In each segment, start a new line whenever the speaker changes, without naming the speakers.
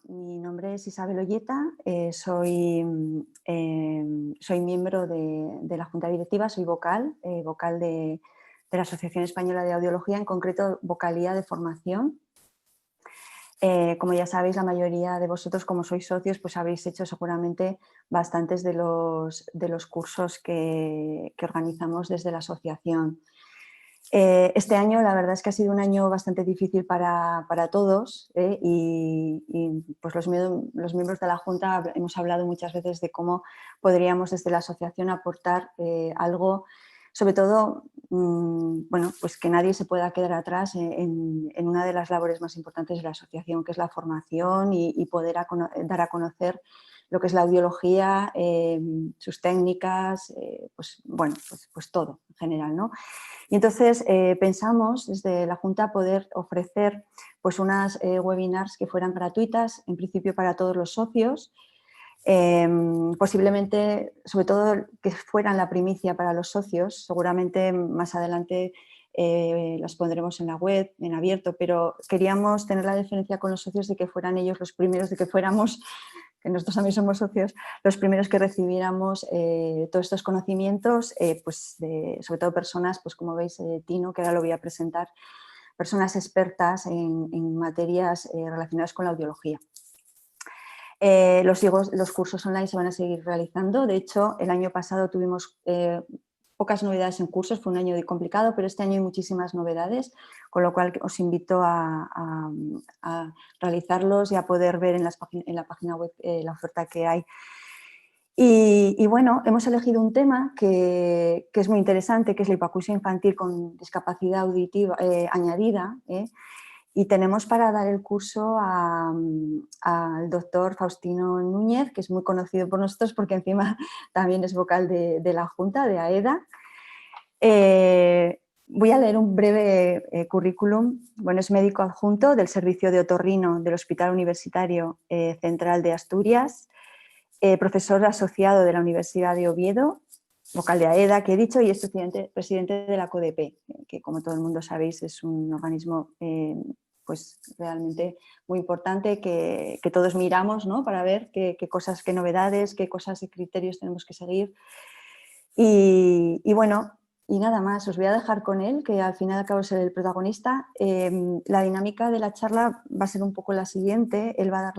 Bueno, mi nombre es Isabel Olleta, soy miembro de la Junta Directiva, soy vocal de la Asociación Española de Audiología, en concreto vocalía de formación. Como ya sabéis, la mayoría de vosotros, como sois socios, pues habéis hecho seguramente bastantes de los cursos que organizamos desde la asociación. Este año la verdad es que ha sido un año bastante difícil para todos, y pues los miembros de la Junta hemos hablado muchas veces de cómo podríamos desde la asociación aportar algo, sobre todo bueno, pues que nadie se pueda quedar atrás en una de las labores más importantes de la asociación, que es la formación y poder dar a conocer lo que es la audiología, sus técnicas, pues bueno, pues todo en general, ¿no? Y entonces pensamos desde la Junta poder ofrecer pues unas webinars que fueran gratuitas, en principio para todos los socios, posiblemente, sobre todo que fueran la primicia para los socios, seguramente más adelante las pondremos en la web, en abierto, pero queríamos tener la diferencia con los socios de que fueran ellos los primeros, de que fuéramos, que nosotros también somos socios, los primeros que recibiéramos todos estos conocimientos, pues sobre todo personas, pues como veis, Tino, que ahora lo voy a presentar, personas expertas en materias relacionadas con la audiología. Los cursos online se van a seguir realizando. De hecho, el año pasado tuvimos pocas novedades en cursos, fue un año complicado, pero este año hay muchísimas novedades, con lo cual os invito a realizarlos y a poder ver en la página web la oferta que hay. Y bueno, hemos elegido un tema que es muy interesante, que es la hipoacusia infantil con discapacidad auditiva añadida, y tenemos para dar el curso al doctor Faustino Núñez, que es muy conocido por nosotros porque encima también es vocal de la Junta, de AEDA. Voy a leer un breve currículum. Bueno, es médico adjunto del Servicio de Otorrino del Hospital Universitario Central de Asturias, profesor asociado de la Universidad de Oviedo, vocal de AEDA, que he dicho, y es presidente de la CODEPE, que como todo el mundo sabéis es un organismo pues realmente muy importante que todos miramos, ¿no? Para ver qué cosas, qué novedades, qué cosas y criterios tenemos que seguir. Y bueno, y nada más, os voy a dejar con él, que al final acabo de ser el protagonista. La dinámica de la charla va a ser un poco la siguiente, él va a dar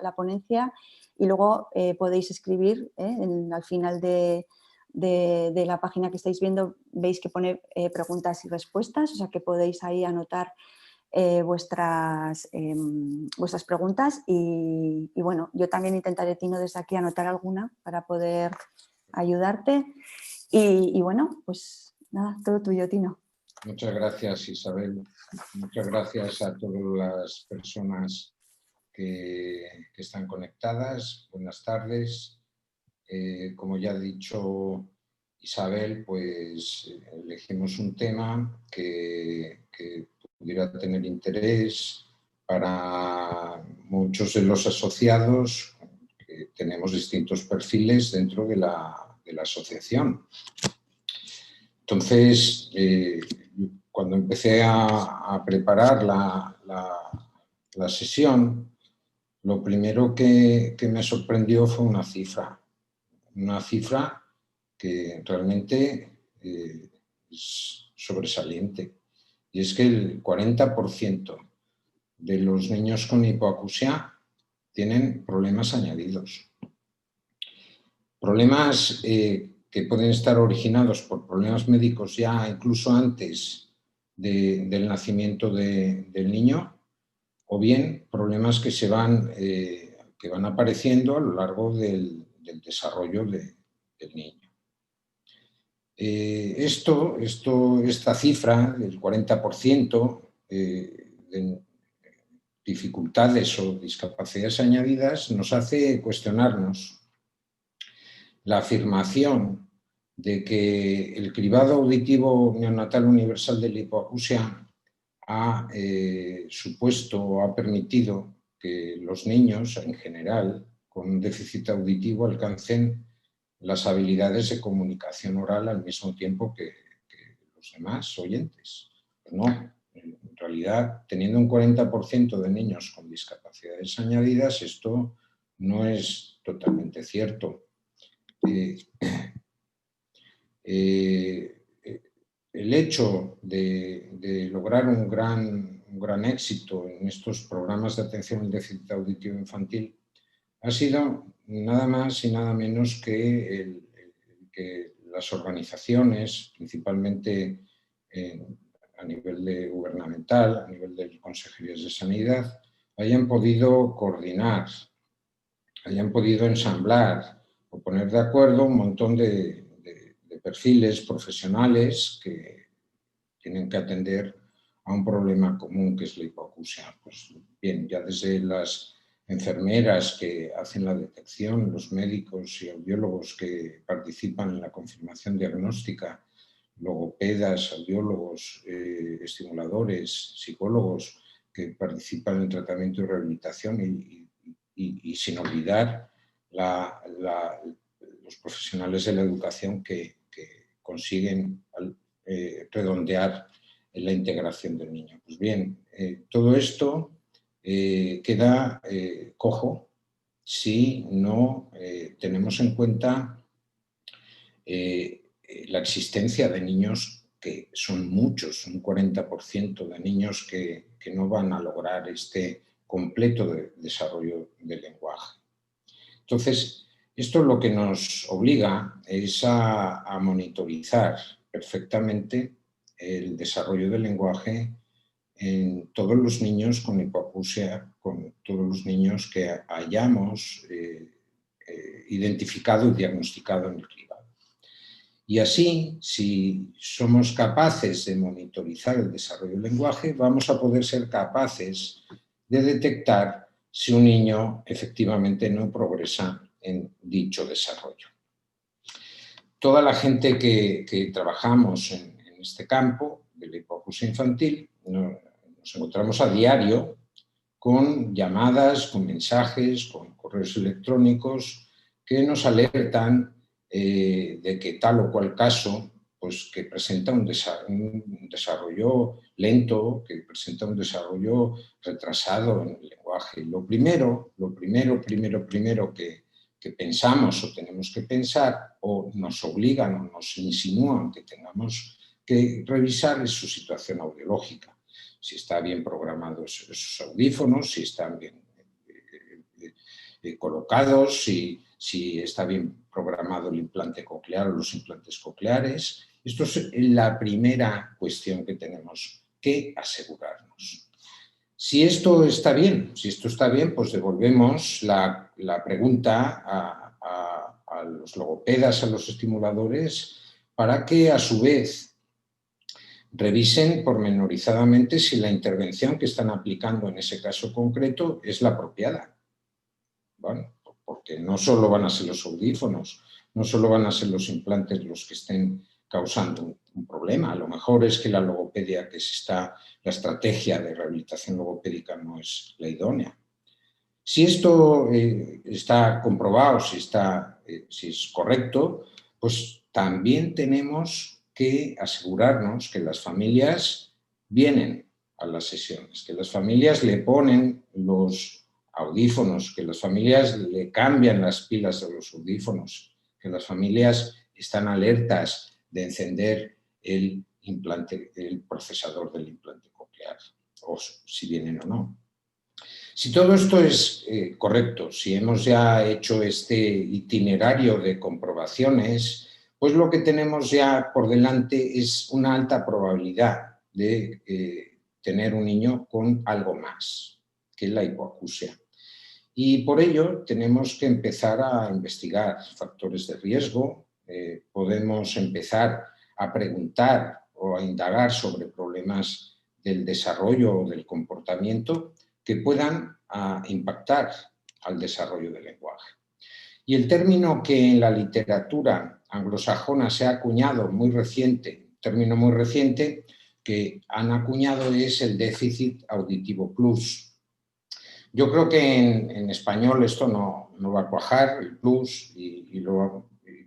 la ponencia y luego podéis escribir al final de la página que estáis viendo, veis que pone preguntas y respuestas, o sea que podéis ahí anotar vuestras preguntas y bueno, yo también intentaré, Tino, desde aquí anotar alguna para poder ayudarte y bueno, pues nada, todo tuyo, Tino.
Muchas gracias, Isabel. Muchas gracias a todas las personas que están conectadas. Buenas tardes. Como ya ha dicho Isabel, pues elegimos un tema que pudiera tener interés para muchos de los asociados, que tenemos distintos perfiles dentro de la asociación. Entonces, cuando empecé a preparar la sesión, lo primero que me sorprendió fue una cifra que realmente es sobresaliente. Y es que el 40% de los niños con hipoacusia tienen problemas añadidos. Problemas que pueden estar originados por problemas médicos ya incluso antes del nacimiento del niño, o bien problemas que van apareciendo a lo largo del desarrollo del niño. Esta cifra, el 40% de dificultades o discapacidades añadidas, nos hace cuestionarnos la afirmación de que el cribado auditivo neonatal universal de la hipoacusia ha supuesto o ha permitido que los niños en general con un déficit auditivo alcancen las habilidades de comunicación oral al mismo tiempo que los demás oyentes. No, En realidad, teniendo un 40% de niños con discapacidades añadidas, esto no es totalmente cierto. El hecho de lograr un gran éxito en estos programas de atención al déficit auditivo infantil ha sido nada más y nada menos que que las organizaciones, principalmente a nivel gubernamental, a nivel de consejerías de sanidad, hayan podido coordinar, hayan podido ensamblar o poner de acuerdo un montón de perfiles profesionales que tienen que atender a un problema común que es la hipoacusia. Pues bien, ya desde las enfermeras que hacen la detección, los médicos y audiólogos que participan en la confirmación diagnóstica, logopedas, audiólogos, estimuladores, psicólogos que participan en el tratamiento y rehabilitación y sin olvidar los profesionales de la educación que consiguen redondear en la integración del niño. Pues bien, todo esto queda cojo si no tenemos en cuenta la existencia de niños que son muchos, un 40% de niños que no van a lograr este completo desarrollo del lenguaje. Entonces, esto lo que nos obliga es a monitorizar perfectamente el desarrollo del lenguaje en todos los niños con hipoacusia, con todos los niños que hayamos identificado y diagnosticado en el cribado. Y así, si somos capaces de monitorizar el desarrollo del lenguaje, vamos a poder ser capaces de detectar si un niño efectivamente no progresa en dicho desarrollo. Toda la gente que trabajamos en este campo de la hipoacusia infantil nos encontramos a diario con llamadas, con mensajes, con correos electrónicos que nos alertan de que tal o cual caso pues, que presenta un desarrollo lento, que presenta un desarrollo retrasado en el lenguaje. Lo primero que pensamos o tenemos que pensar o nos obligan o nos insinúan que tengamos que revisar es su situación audiológica. Si está bien programados esos audífonos, si están bien colocados, si está bien programado el implante coclear o los implantes cocleares. Esto es la primera cuestión que tenemos que asegurarnos. Si esto está bien, pues devolvemos la pregunta a los logopedas, a los estimuladores, para que a su vez revisen pormenorizadamente si la intervención que están aplicando en ese caso concreto es la apropiada. Bueno, porque no solo van a ser los audífonos, no solo van a ser los implantes los que estén causando un problema. A lo mejor es que la logopedia la estrategia de rehabilitación logopédica no es la idónea. Si esto está comprobado, si es correcto, pues también tenemos que asegurarnos que las familias vienen a las sesiones, que las familias le ponen los audífonos, que las familias le cambian las pilas de los audífonos, que las familias están alertas de encender el procesador del implante coclear, o si vienen o no. Si todo esto es correcto, si hemos ya hecho este itinerario de comprobaciones, pues lo que tenemos ya por delante es una alta probabilidad de tener un niño con algo más que la hipoacusia. Y por ello tenemos que empezar a investigar factores de riesgo, podemos empezar a preguntar o a indagar sobre problemas del desarrollo o del comportamiento que puedan impactar al desarrollo del lenguaje. Y el término que en la literatura anglosajona se ha acuñado término muy reciente que han acuñado es el déficit auditivo plus. Yo creo que en español esto no va a cuajar, el plus, y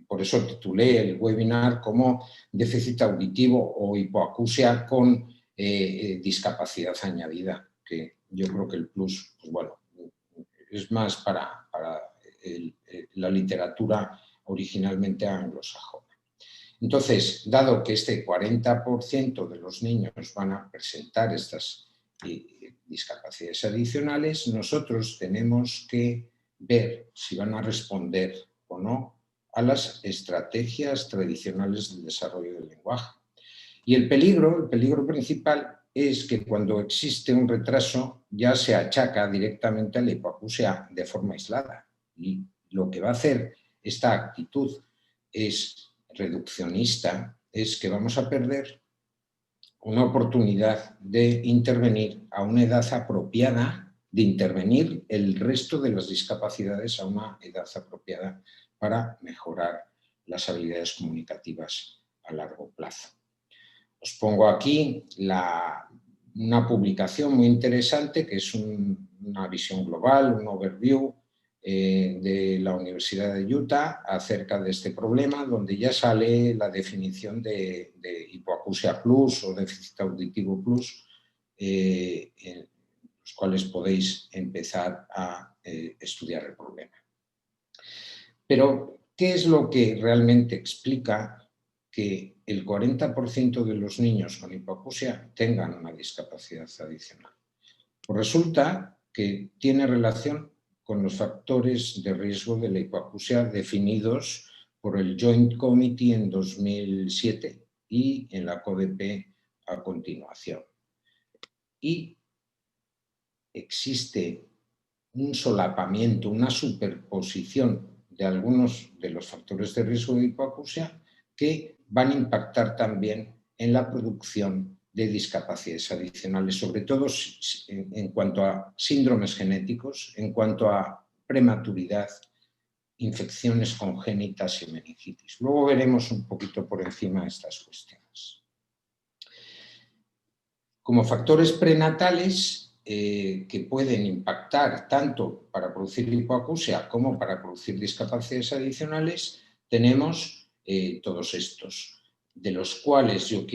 por eso titulé el webinar como déficit auditivo o hipoacusia con discapacidad añadida, que yo creo que el plus, pues bueno, es más para la literatura originalmente anglosajona. Entonces, dado que este 40% de los niños van a presentar estas discapacidades adicionales, nosotros tenemos que ver si van a responder o no a las estrategias tradicionales del desarrollo del lenguaje. Y el peligro principal es que cuando existe un retraso ya se achaca directamente a la hipoacusia de forma aislada. Y lo que va a hacer esta actitud es reduccionista, es que vamos a perder una oportunidad de intervenir a una edad apropiada, de intervenir el resto de las discapacidades a una edad apropiada para mejorar las habilidades comunicativas a largo plazo. Os pongo aquí una publicación muy interesante que es una visión global, un overview de la Universidad de Utah acerca de este problema, donde ya sale la definición de hipoacusia plus o déficit auditivo plus, en los cuales podéis empezar a estudiar el problema. Pero, ¿qué es lo que realmente explica que el 40% de los niños con hipoacusia tengan una discapacidad adicional? Pues resulta que tiene relación con los factores de riesgo de la hipoacusia definidos por el Joint Committee en 2007 y en la CODP a continuación. Y existe un solapamiento, una superposición de algunos de los factores de riesgo de hipoacusia que van a impactar también en la producción de discapacidades adicionales, sobre todo en cuanto a síndromes genéticos, en cuanto a prematuridad, infecciones congénitas y meningitis. Luego veremos un poquito por encima estas cuestiones. Como factores prenatales que pueden impactar tanto para producir hipoacusia como para producir discapacidades adicionales, tenemos todos estos, de los cuales yo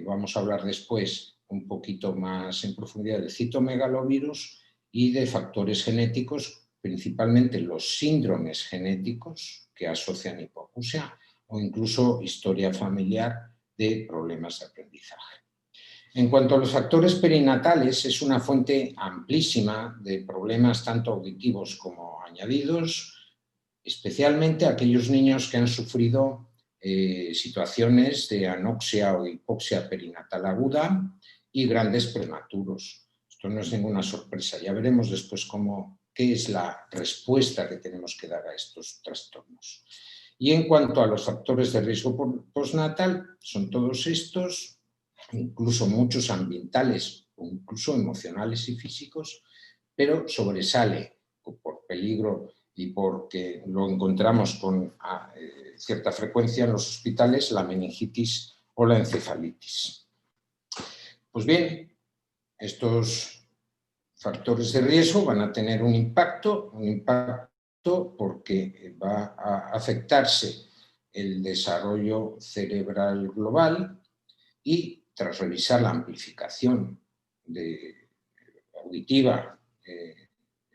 vamos a hablar después un poquito más en profundidad del citomegalovirus y de factores genéticos, principalmente los síndromes genéticos que asocian hipoacusia o incluso historia familiar de problemas de aprendizaje. En cuanto a los factores perinatales, es una fuente amplísima de problemas tanto auditivos como añadidos, especialmente aquellos niños que han sufrido situaciones de anoxia o hipoxia perinatal aguda y grandes prematuros. Esto no es ninguna sorpresa, ya veremos después qué es la respuesta que tenemos que dar a estos trastornos. Y en cuanto a los factores de riesgo postnatal, son todos estos, incluso muchos ambientales o incluso emocionales y físicos, pero sobresale por peligro y porque lo encontramos con cierta frecuencia en los hospitales, la meningitis o la encefalitis. Pues bien, estos factores de riesgo van a tener un impacto porque va a afectarse el desarrollo cerebral global y tras revisar la amplificación auditiva,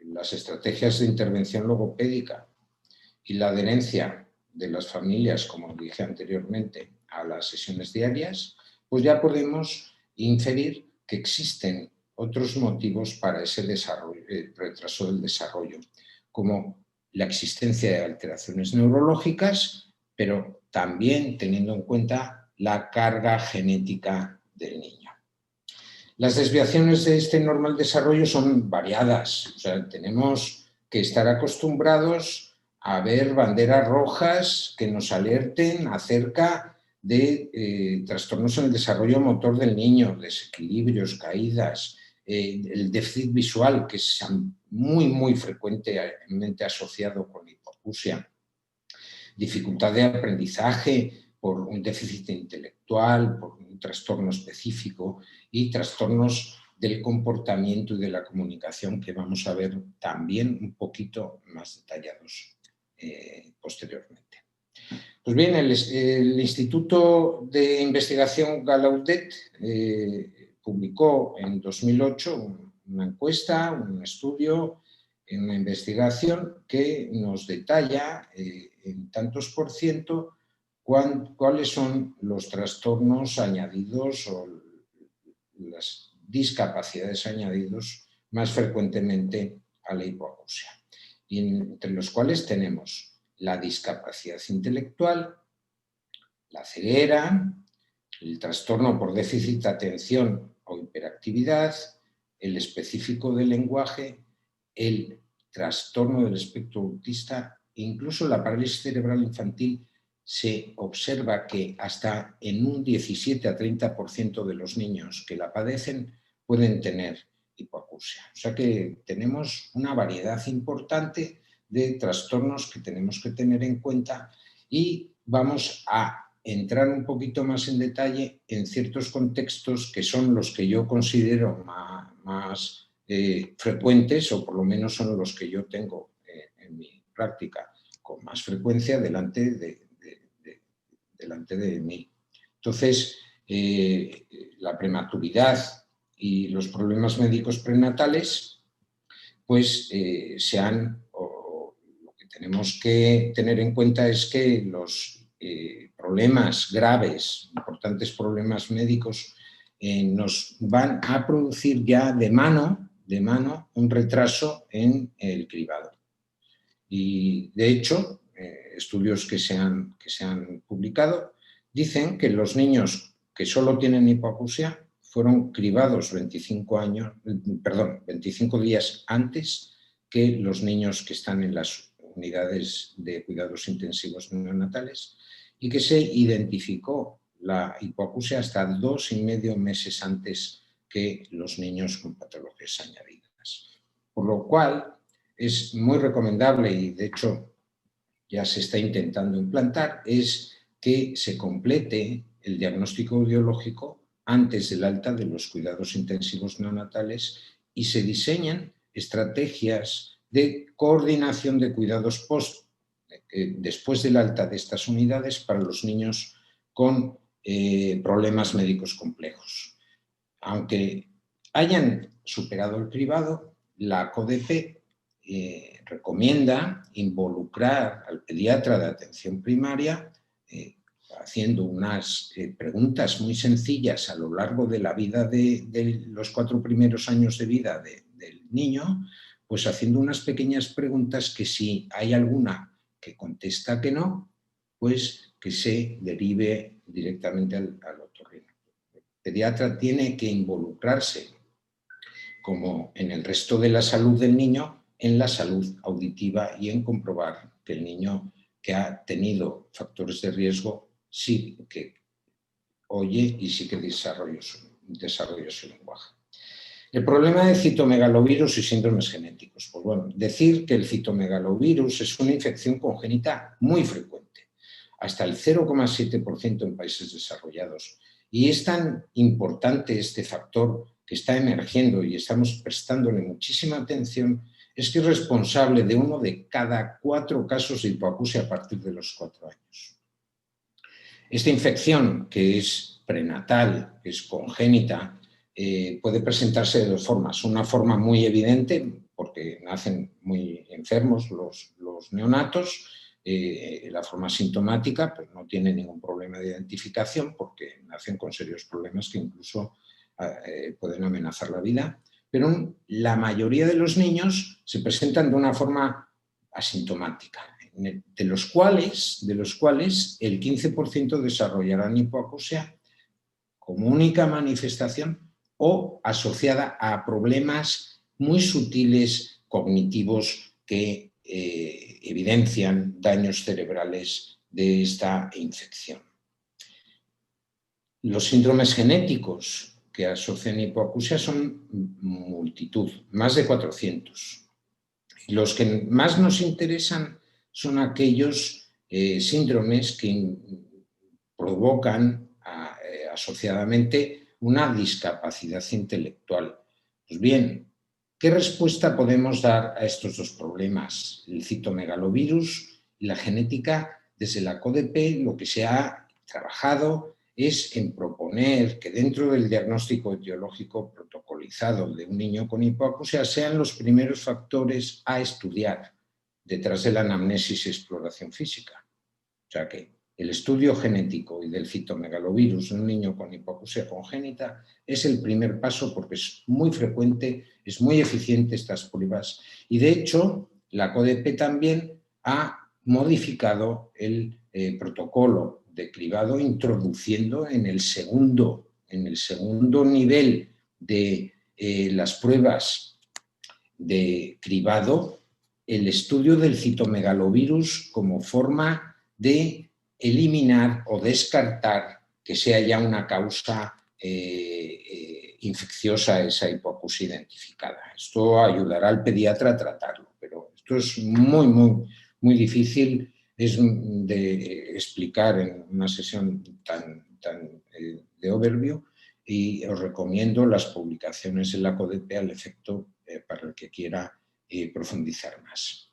las estrategias de intervención logopédica y la adherencia de las familias, como dije anteriormente, a las sesiones diarias, pues ya podemos inferir que existen otros motivos para ese retraso del desarrollo, como la existencia de alteraciones neurológicas, pero también teniendo en cuenta la carga genética del niño. Las desviaciones de este normal desarrollo son variadas, o sea, tenemos que estar acostumbrados a ver banderas rojas que nos alerten acerca de trastornos en el desarrollo motor del niño, desequilibrios, caídas, el déficit visual, que es muy frecuentemente asociado con hipoacusia, dificultad de aprendizaje por un déficit intelectual, por un trastorno específico y trastornos del comportamiento y de la comunicación que vamos a ver también un poquito más detallados posteriormente. Pues bien, el Instituto de Investigación Gallaudet publicó en 2008 una encuesta, un estudio, una investigación que nos detalla en tantos por ciento cuáles son los trastornos añadidos o las discapacidades añadidos más frecuentemente a la hipoacusia, y entre los cuales tenemos la discapacidad intelectual, la ceguera, el trastorno por déficit de atención o hiperactividad, el específico del lenguaje, el trastorno del espectro autista e incluso la parálisis cerebral infantil. Se observa que hasta en un 17 a 30% de los niños que la padecen pueden tener hipoacusia. O sea que tenemos una variedad importante de trastornos que tenemos que tener en cuenta, y vamos a entrar un poquito más en detalle en ciertos contextos que son los que yo considero más frecuentes, o por lo menos son los que yo tengo en mi práctica con más frecuencia delante de mí. Entonces, la prematuridad y los problemas médicos prenatales, pues lo que tenemos que tener en cuenta es que los problemas graves, importantes problemas médicos, nos van a producir ya de mano un retraso en el cribado. Y de hecho, estudios que se han publicado dicen que los niños que solo tienen hipoacusia fueron cribados 25 días antes que los niños que están en las unidades de cuidados intensivos neonatales, y que se identificó la hipoacusia hasta 2,5 meses antes que los niños con patologías añadidas. Por lo cual, es muy recomendable, y de hecho ya se está intentando implantar, es que se complete el diagnóstico audiológico antes del alta de los cuidados intensivos neonatales y se diseñen estrategias de coordinación de cuidados después del alta de estas unidades para los niños con problemas médicos complejos. Aunque hayan superado el cribado, la CODP recomienda involucrar al pediatra de atención primaria haciendo unas preguntas muy sencillas a lo largo de la vida de los 4 primeros años de vida del niño, pues haciendo unas pequeñas preguntas que, si hay alguna que contesta que no, pues que se derive directamente al otorrino. El pediatra tiene que involucrarse, como en el resto de la salud del niño, en la salud auditiva y en comprobar que el niño que ha tenido factores de riesgo sí que oye y sí que desarrolla su lenguaje. El problema de citomegalovirus y síndromes genéticos. Pues bueno, decir que el citomegalovirus es una infección congénita muy frecuente, hasta el 0,7% en países desarrollados. Y es tan importante este factor que está emergiendo y estamos prestándole muchísima atención, es que es responsable de 1 de cada 4 casos de hipoacusia a partir de los 4 años. Esta infección, que es prenatal, que es congénita, puede presentarse de 2 formas. Una forma muy evidente, porque nacen muy enfermos los neonatos. La forma sintomática, pues no tiene ningún problema de identificación porque nacen con serios problemas que incluso pueden amenazar la vida. Pero la mayoría de los niños se presentan de una forma asintomática, de los cuales el 15% desarrollarán hipoacusia como única manifestación o asociada a problemas muy sutiles cognitivos que evidencian daños cerebrales de esta infección. Los síndromes genéticos que asocian hipoacusia son multitud, más de 400. Los que más nos interesan son aquellos síndromes que provocan asociadamente una discapacidad intelectual. Pues bien, ¿qué respuesta podemos dar a estos 2 problemas? El citomegalovirus y la genética. Desde la CODP lo que se ha trabajado es en proponer que dentro del diagnóstico etiológico protocolizado de un niño con hipoacusia sean los primeros factores a estudiar detrás de la anamnesis y exploración física. O sea que el estudio genético y del citomegalovirus en un niño con hipoacusia congénita es el primer paso porque es muy frecuente, es muy eficiente estas pruebas y de hecho la CODEPE también ha modificado el protocolo de cribado introduciendo en el segundo nivel de las pruebas de cribado el estudio del citomegalovirus como forma de eliminar o descartar que sea ya una causa infecciosa esa hipoacusia identificada. Esto ayudará al pediatra a tratarlo, pero esto es muy difícil de explicar en una sesión tan de overview y os recomiendo las publicaciones en la CODEPE al efecto para el que quiera profundizar más.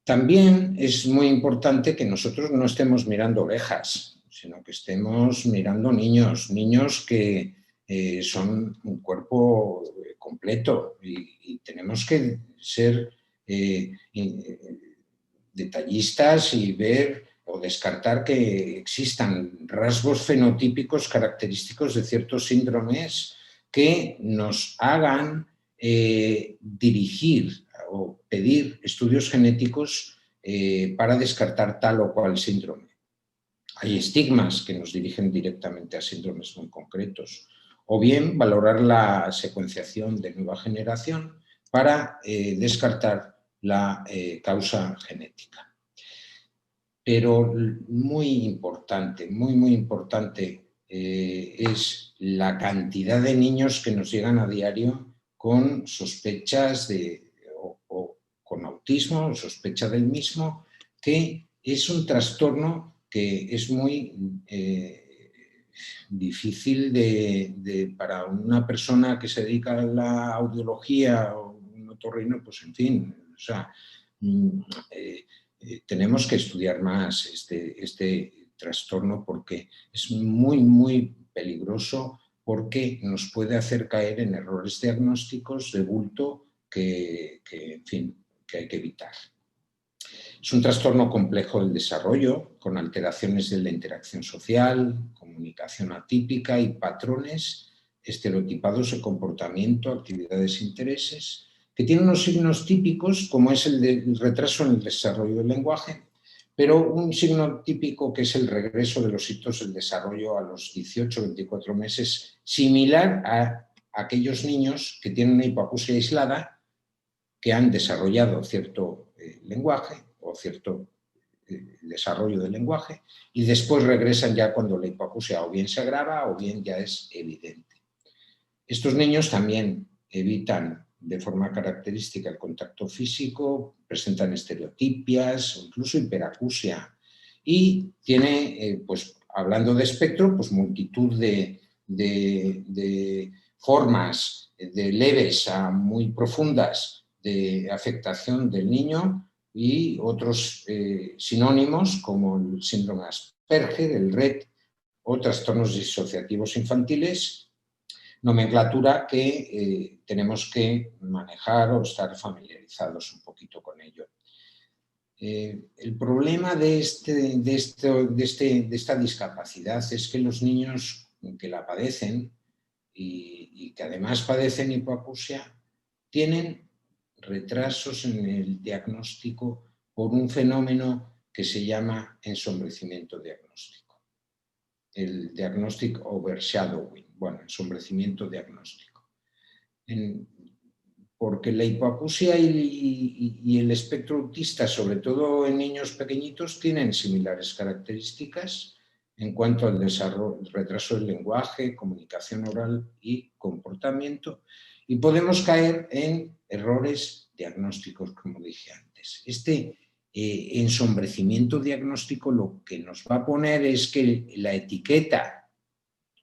También es muy importante que nosotros no estemos mirando orejas, sino que estemos mirando niños que son un cuerpo completo y tenemos que ser detallistas y ver o descartar que existan rasgos fenotípicos característicos de ciertos síndromes que nos hagan dirigir o pedir estudios genéticos para descartar tal o cual síndrome. Hay estigmas que nos dirigen directamente a síndromes muy concretos. O bien valorar la secuenciación de nueva generación para descartar la causa genética. Pero muy importante es la cantidad de niños que nos llegan a diario con sospechas o con autismo, sospecha del mismo, que es un trastorno que es muy difícil para una persona que se dedica a la audiología o un otorrino, pues en fin, o sea, tenemos que estudiar más este trastorno porque es muy peligroso porque nos puede hacer caer en errores diagnósticos de bulto que hay que evitar. Es un trastorno complejo del desarrollo, con alteraciones de la interacción social, comunicación atípica y patrones estereotipados de comportamiento, actividades e intereses, que tiene unos signos típicos, como es el retraso en el desarrollo del lenguaje, pero un signo típico que es el regreso de los hitos del desarrollo a los 18-24 meses, similar a aquellos niños que tienen una hipoacusia aislada, que han desarrollado cierto lenguaje o cierto desarrollo del lenguaje y después regresan ya cuando la hipoacusia o bien se agrava o bien ya es evidente. Estos niños también evitan de forma característica el contacto físico, presentan estereotipias o incluso hiperacusia y tiene, pues hablando de espectro, pues multitud de formas de leves a muy profundas de afectación del niño y otros sinónimos como el síndrome de Asperger, el RET o trastornos disociativos infantiles, nomenclatura que tenemos que manejar o estar familiarizados un poquito con ello. El problema de esta discapacidad es que los niños que la padecen y que además padecen hipoacusia tienen retrasos en el diagnóstico por un fenómeno que se llama ensombrecimiento diagnóstico. El diagnostic overshadowing, bueno, ensombrecimiento diagnóstico. Porque la hipoacusia y el espectro autista, sobre todo en niños pequeñitos, tienen similares características en cuanto al desarrollo, retraso del lenguaje, comunicación oral y comportamiento, y podemos caer en errores diagnósticos, como dije antes. Este ensombrecimiento diagnóstico lo que nos va a poner es que la etiqueta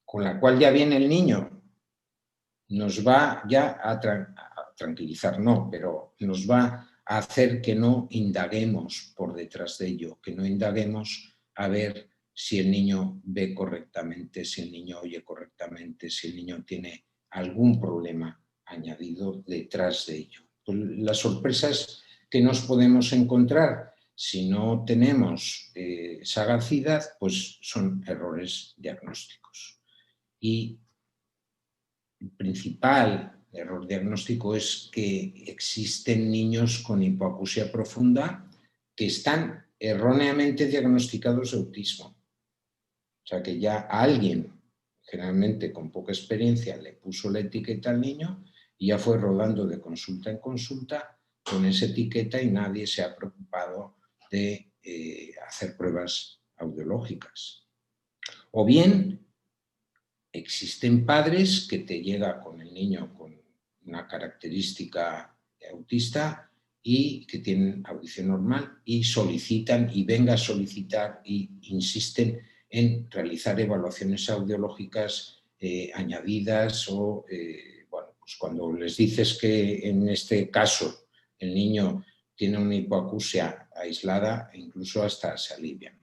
con la cual ya viene el niño nos va ya a tranquilizar, no, pero nos va a hacer que no indaguemos por detrás de ello, que no indaguemos a ver si el niño ve correctamente, si el niño oye correctamente, si el niño tiene algún problema añadido detrás de ello. Pues las sorpresas que nos podemos encontrar si no tenemos sagacidad, pues son errores diagnósticos. Y el principal error diagnóstico es que existen niños con hipoacusia profunda que están erróneamente diagnosticados de autismo. O sea que ya alguien, generalmente con poca experiencia, le puso la etiqueta al niño y ya fue rodando de consulta en consulta con esa etiqueta y nadie se ha preocupado de hacer pruebas audiológicas. O bien existen padres que te llega con el niño con una característica autista y que tienen audición normal y solicitan y venga a solicitar e insisten en realizar evaluaciones audiológicas añadidas o bueno, pues cuando les dices que en este caso el niño tiene una hipoacusia aislada, incluso hasta se alivian.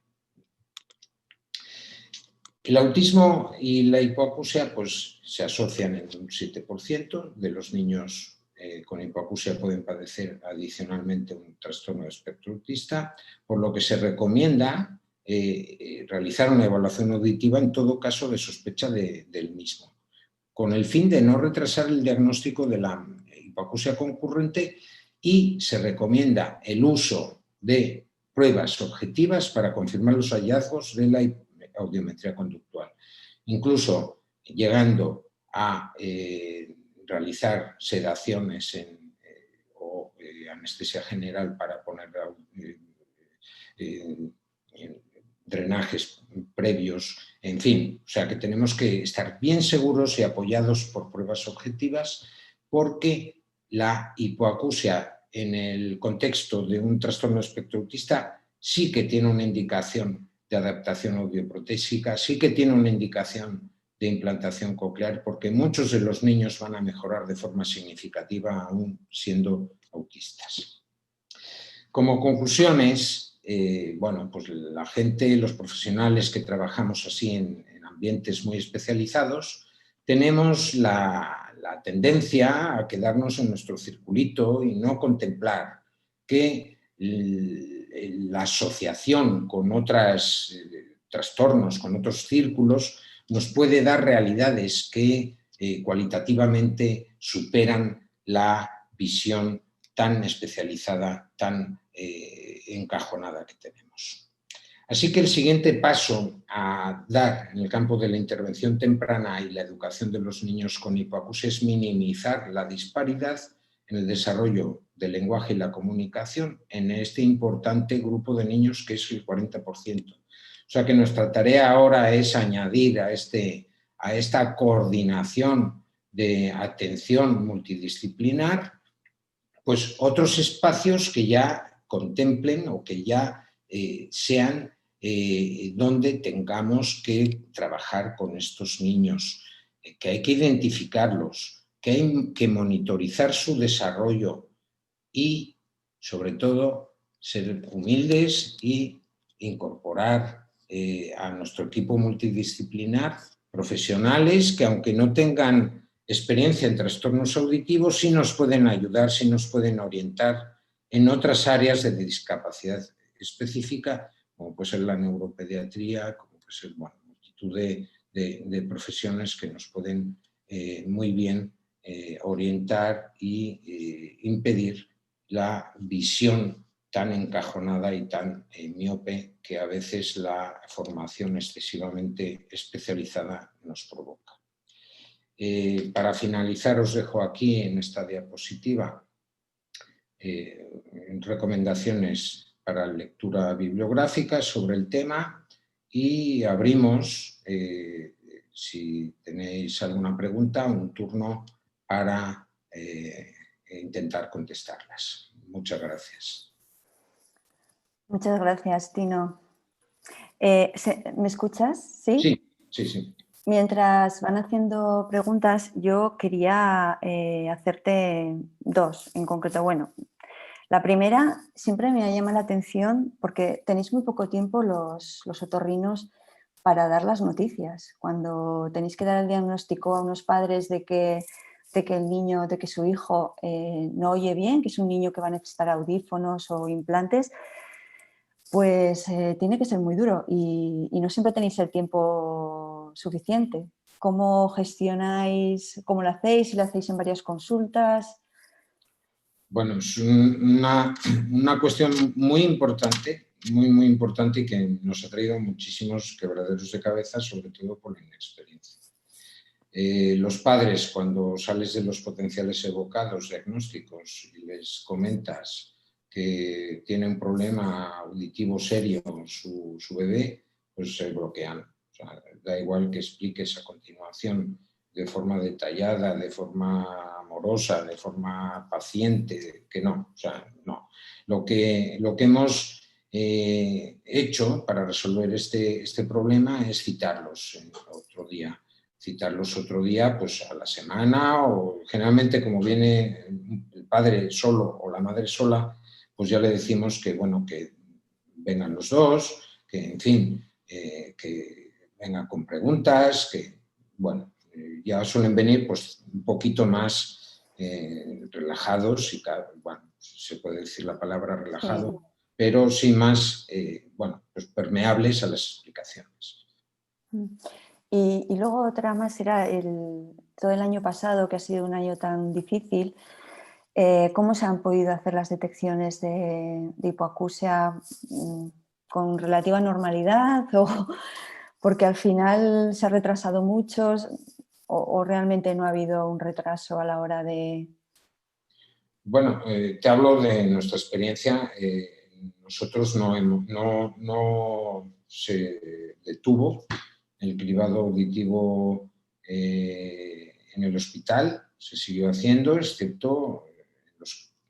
El autismo y la hipoacusia pues, se asocian en un 7% de los niños con hipoacusia pueden padecer adicionalmente un trastorno de espectro autista, por lo que se recomienda realizar una evaluación auditiva en todo caso de sospecha del mismo, con el fin de no retrasar el diagnóstico de la hipoacusia concurrente y se recomienda el uso de pruebas objetivas para confirmar los hallazgos de la audiometría conductual, incluso llegando a realizar sedaciones o anestesia general para poner drenajes previos, en fin, o sea que tenemos que estar bien seguros y apoyados por pruebas objetivas porque la hipoacusia en el contexto de un trastorno de espectro autista sí que tiene una indicación de adaptación audioprotésica, sí que tiene una indicación de implantación coclear porque muchos de los niños van a mejorar de forma significativa aún siendo autistas. Como conclusiones, bueno, pues la gente, los profesionales que trabajamos así en ambientes muy especializados, tenemos la tendencia a quedarnos en nuestro circulito y no contemplar que la asociación con otros trastornos, con otros círculos, nos puede dar realidades que cualitativamente superan la visión tan especializada, tan encajonada que tenemos. Así que el siguiente paso a dar en el campo de la intervención temprana y la educación de los niños con hipoacusia es minimizar la disparidad en el desarrollo del lenguaje y la comunicación en este importante grupo de niños que es el 40%. O sea que nuestra tarea ahora es añadir a esta coordinación de atención multidisciplinar pues otros espacios que ya contemplen o que ya sean donde tengamos que trabajar con estos niños, que hay que identificarlos, que hay que monitorizar su desarrollo y, sobre todo, ser humildes y incorporar a nuestro equipo multidisciplinar profesionales que, aunque no tengan experiencia en trastornos auditivos, sí nos pueden ayudar, sí nos pueden orientar en otras áreas de discapacidad específica, como puede ser la neuropediatría, como puede ser multitud de profesiones que nos pueden muy bien orientar e impedir la visión tan encajonada y tan miope que a veces la formación excesivamente especializada nos provoca. Para finalizar os dejo aquí en esta diapositiva recomendaciones para lectura bibliográfica sobre el tema y abrimos, si tenéis alguna pregunta, un turno para intentar contestarlas. Muchas gracias.
Muchas gracias, Tino. ¿Me escuchas? ¿Sí?
Sí, sí, sí.
Mientras van haciendo preguntas, yo quería hacerte dos en concreto. Bueno, la primera siempre me llama la atención porque tenéis muy poco tiempo los otorrinos para dar las noticias. Cuando tenéis que dar el diagnóstico a unos padres de que el niño, de que su hijo no oye bien, que es un niño que va a necesitar audífonos o implantes, pues tiene que ser muy duro y no siempre tenéis el tiempo suficiente. ¿Cómo gestionáis, cómo lo hacéis? Si lo hacéis en varias consultas.
Bueno, es una cuestión muy importante, muy importante, y que nos ha traído muchísimos quebraderos de cabeza, sobre todo por la inexperiencia. Los padres, cuando sales de los potenciales evocados diagnósticos y les comentas que tiene un problema auditivo serio su bebé, pues se bloquean. O sea, da igual que expliques a continuación de forma detallada, de forma amorosa, de forma paciente, que no. O sea, no. Lo que hemos hecho para resolver este problema es citarlos otro día, pues a la semana, o generalmente, como viene el padre solo o la madre sola, pues ya le decimos que, bueno, que vengan los dos, que, en fin, que vengan con preguntas, que, bueno, ya suelen venir pues un poquito más relajados, y, bueno, se puede decir la palabra relajado,
Sí.
pero sin más, bueno, pues permeables a las explicaciones.
Y luego otra más era todo el año pasado, que ha sido un año tan difícil. ¿Cómo se han podido hacer las detecciones de hipoacusia con relativa normalidad? Porque al final se ha retrasado mucho, o realmente no ha habido un retraso a la hora de...
Bueno, te hablo de nuestra experiencia. Nosotros no se detuvo el cribado auditivo en el hospital, se siguió haciendo, excepto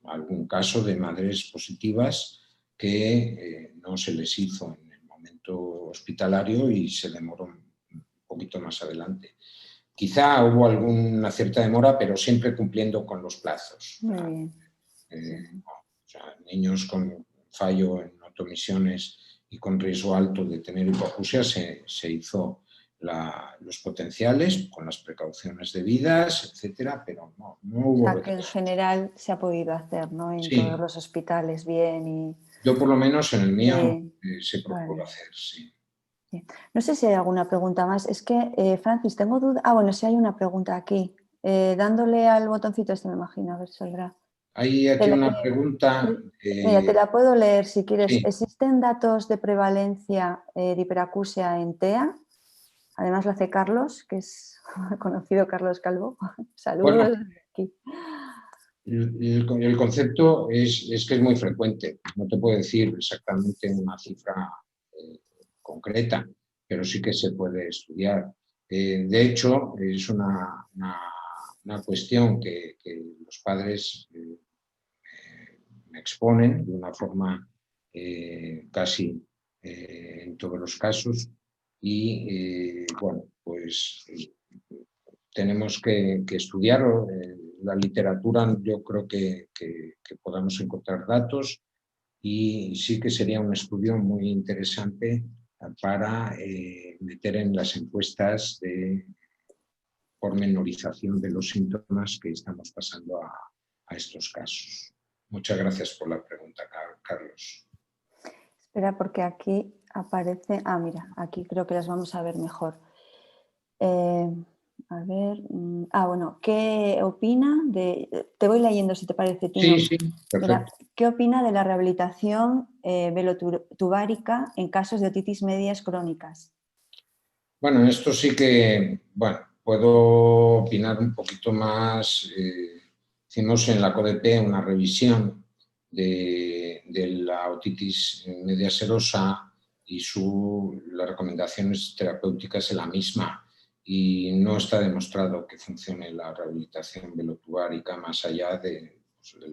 algún caso de madres positivas que no se les hizo en el momento hospitalario y se demoró un poquito más adelante. Quizá hubo alguna cierta demora, pero siempre cumpliendo con los plazos.
Muy bien.
O sea, niños con fallo en automisiones y con riesgo alto de tener hipoacusia, se hizo los potenciales con las precauciones debidas, etcétera, pero no
O
hubo
sea, que en
retraso.
general se ha podido hacer, ¿no? En todos
Sí,
los hospitales bien y...
yo por lo menos en el mío
Sí,
se procura
vale.
hacer, sí.
Sí. No sé si hay alguna pregunta más. Es que, Francis, tengo duda. Ah, bueno, sí hay una pregunta aquí. Dándole al botoncito este, me imagino, a ver si saldrá.
Hay
Te
aquí
la-
una pregunta.
Mira, te la puedo leer si quieres.
Sí,
¿Existen datos de prevalencia de hiperacusia en TEA? Además lo hace Carlos, que es conocido Carlos Calvo.
bueno,
Saludos desde aquí.
el concepto es que es muy frecuente. No te puedo decir exactamente una cifra concreta, pero sí que se puede estudiar. De hecho, es una cuestión que los padres me exponen de una forma casi en todos los casos, y bueno, pues tenemos que estudiarlo. La literatura, yo creo que podamos encontrar datos, y sí que sería un estudio muy interesante para meter en las encuestas de pormenorización de los síntomas que estamos pasando a estos casos. Muchas gracias por la pregunta, Carlos.
Espera, porque aquí aparece... Ah, mira, aquí creo que las vamos a ver mejor. A ver... bueno, ¿qué opina de...? Te voy leyendo si te parece, Tino.
Sí, sí,
Mira,
perfecto.
¿qué opina de la rehabilitación velotubárica en casos de otitis medias crónicas?
Bueno, esto sí que, bueno, puedo opinar un poquito más. Hicimos en la CODP una revisión de la otitis media serosa, y las recomendaciones terapéuticas es la misma, y no está demostrado que funcione la rehabilitación velotubárica más allá del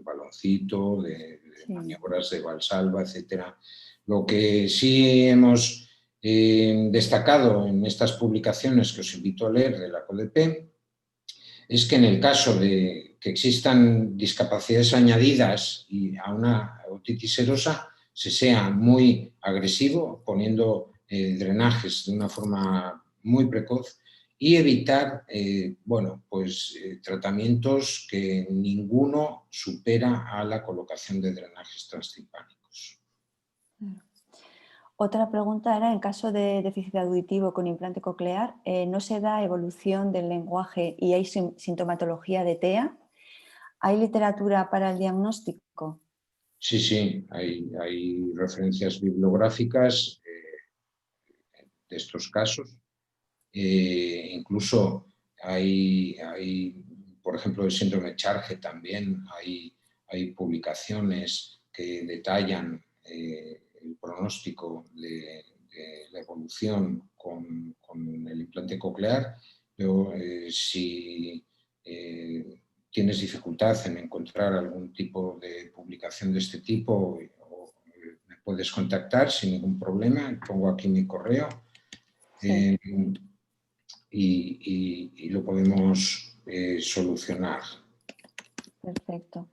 baloncito, de
Sí.
maniobras de valsalva, etcétera. Lo que sí hemos destacado en estas publicaciones, que os invito a leer, de la CODP, es que en el caso de que existan discapacidades añadidas y a una otitis serosa, se sea muy agresivo, poniendo drenajes de una forma muy precoz y evitar tratamientos que ninguno supera a la colocación de drenajes transtimpánicos.
Otra pregunta era, en caso de déficit auditivo con implante coclear, ¿no se da evolución del lenguaje y hay sintomatología de TEA? ¿Hay literatura para el diagnóstico?
Sí, sí, hay referencias bibliográficas de estos casos. Incluso por ejemplo, el síndrome Charge también, hay publicaciones que detallan el pronóstico de la evolución con el implante coclear, pero si tienes dificultad en encontrar algún tipo de publicación de este tipo, me puedes contactar sin ningún problema, pongo aquí mi correo.
Sí.
Y lo podemos solucionar.
Perfecto.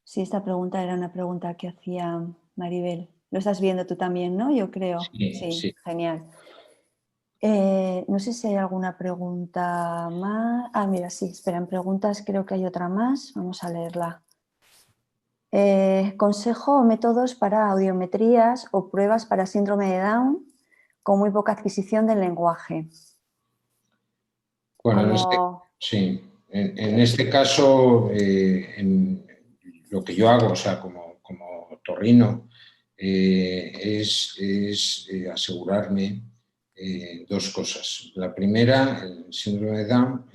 Sí, esta pregunta era una pregunta que hacía Maribel. Lo estás viendo tú también, ¿no? Yo creo.
Sí,
Sí,
sí.
genial. No sé si hay alguna pregunta más. Ah, mira, sí, espera, en preguntas creo que hay otra más. Vamos a leerla. Consejo o métodos para audiometrías o pruebas para síndrome de Down con muy poca adquisición del lenguaje.
Bueno, en este caso, lo que yo hago, o sea, como otorrino, es asegurarme dos cosas. La primera, el síndrome de Down,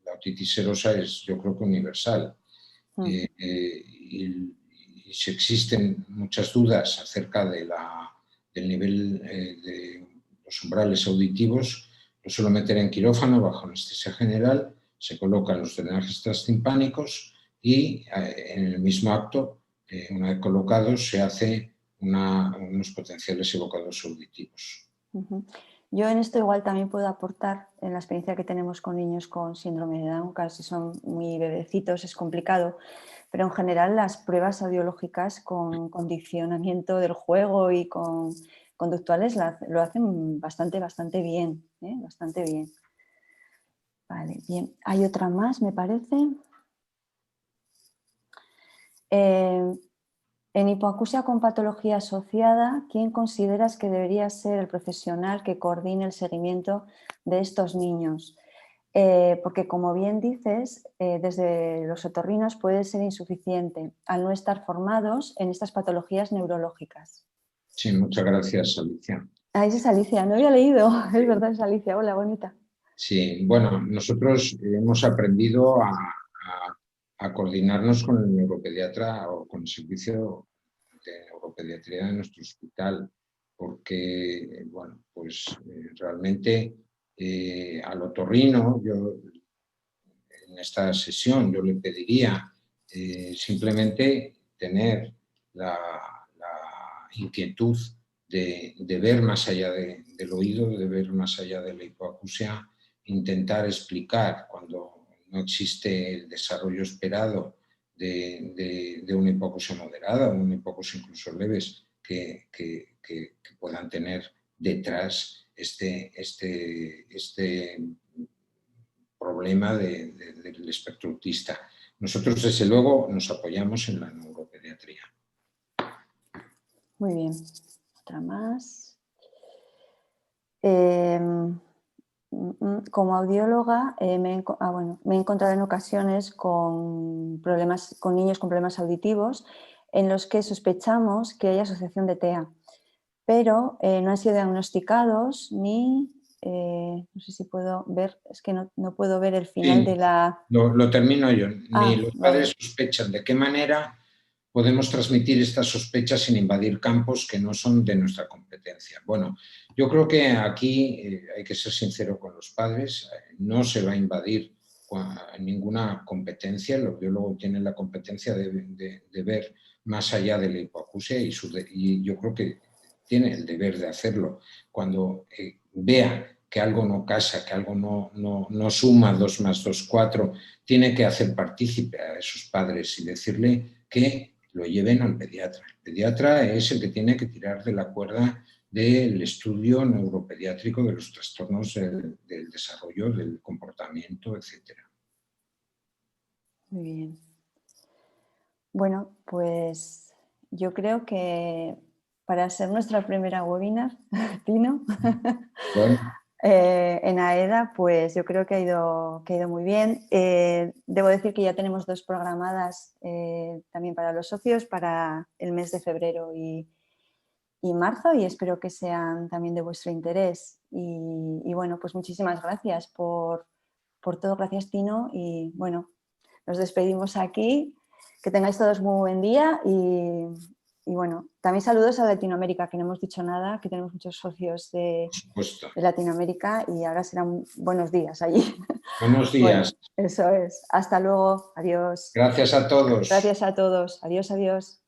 la otitis serosa es, yo creo que universal. Y si existen muchas dudas acerca del nivel de los umbrales auditivos, lo suelo meter en quirófano bajo anestesia general, se colocan los drenajes transtimpánicos y en el mismo acto, una vez colocados, se hace unos potenciales evocadores auditivos.
Yo en esto igual también puedo aportar en la experiencia que tenemos con niños con síndrome de Down, casi son muy bebecitos, es complicado, pero en general las pruebas audiológicas con condicionamiento del juego y con conductuales lo hacen bastante bien, bastante bien. Vale, bien. Hay otra más, me parece. En hipoacusia con patología asociada, ¿quién consideras que debería ser el profesional que coordine el seguimiento de estos niños? Porque, como bien dices, desde los otorrinos puede ser insuficiente al no estar formados en estas patologías neurológicas.
Sí, muchas gracias, Alicia.
Ah, esa es Alicia, no había leído. Es verdad, es Alicia. Hola, bonita.
Sí, bueno, nosotros hemos aprendido a coordinarnos con el neuropediatra o con el servicio de neuropediatría de nuestro hospital, porque, bueno, pues realmente al otorrino, yo en esta sesión yo le pediría simplemente tener la inquietud de ver más allá del oído, de ver más allá de la hipoacusia, intentar explicar cuando no existe el desarrollo esperado de una hipoacusia moderada o una hipoacusia incluso leves que puedan tener detrás este problema del espectro autista. Nosotros, desde luego, nos apoyamos en la neuropediatría.
Muy bien. Otra más. Como audióloga me he encontrado en ocasiones con niños con problemas auditivos en los que sospechamos que hay asociación de TEA, pero no han sido diagnosticados ni, no sé si puedo ver, es que no puedo ver el final de
Sí,
la...
lo termino yo. Ni
Ah,
los
vale.
padres sospechan de qué manera podemos transmitir estas sospechas sin invadir campos que no son de nuestra competencia. Bueno, yo creo que aquí hay que ser sincero con los padres, no se va a invadir ninguna competencia, el audiólogo tiene la competencia de ver más allá de la hipoacusia y yo creo que tiene el deber de hacerlo. Cuando vea que algo no casa, que algo no suma 2 más 2, 4, tiene que hacer partícipe a esos padres y decirle que lo lleven al pediatra. El pediatra es el que tiene que tirar de la cuerda del estudio neuropediátrico de los trastornos del desarrollo, del comportamiento, etc.
Muy bien. Bueno, pues yo creo que para ser nuestra primera webinar, Tino,
Bueno,
en AEDA, pues yo creo que ha ido muy bien. Debo decir que ya tenemos 2 programadas también para los socios para el mes de febrero y marzo, y espero que sean también de vuestro interés. Y bueno, pues muchísimas gracias por todo. Gracias, Tino. Y bueno, nos despedimos aquí. Que tengáis todos muy buen día y bueno, también saludos a Latinoamérica, que no hemos dicho nada, que tenemos muchos socios de
por supuesto.
Latinoamérica y ahora serán buenos días allí.
Buenos
Bueno,
días.
eso es. Hasta luego. Adiós.
Gracias a todos.
Gracias a todos. Adiós, adiós.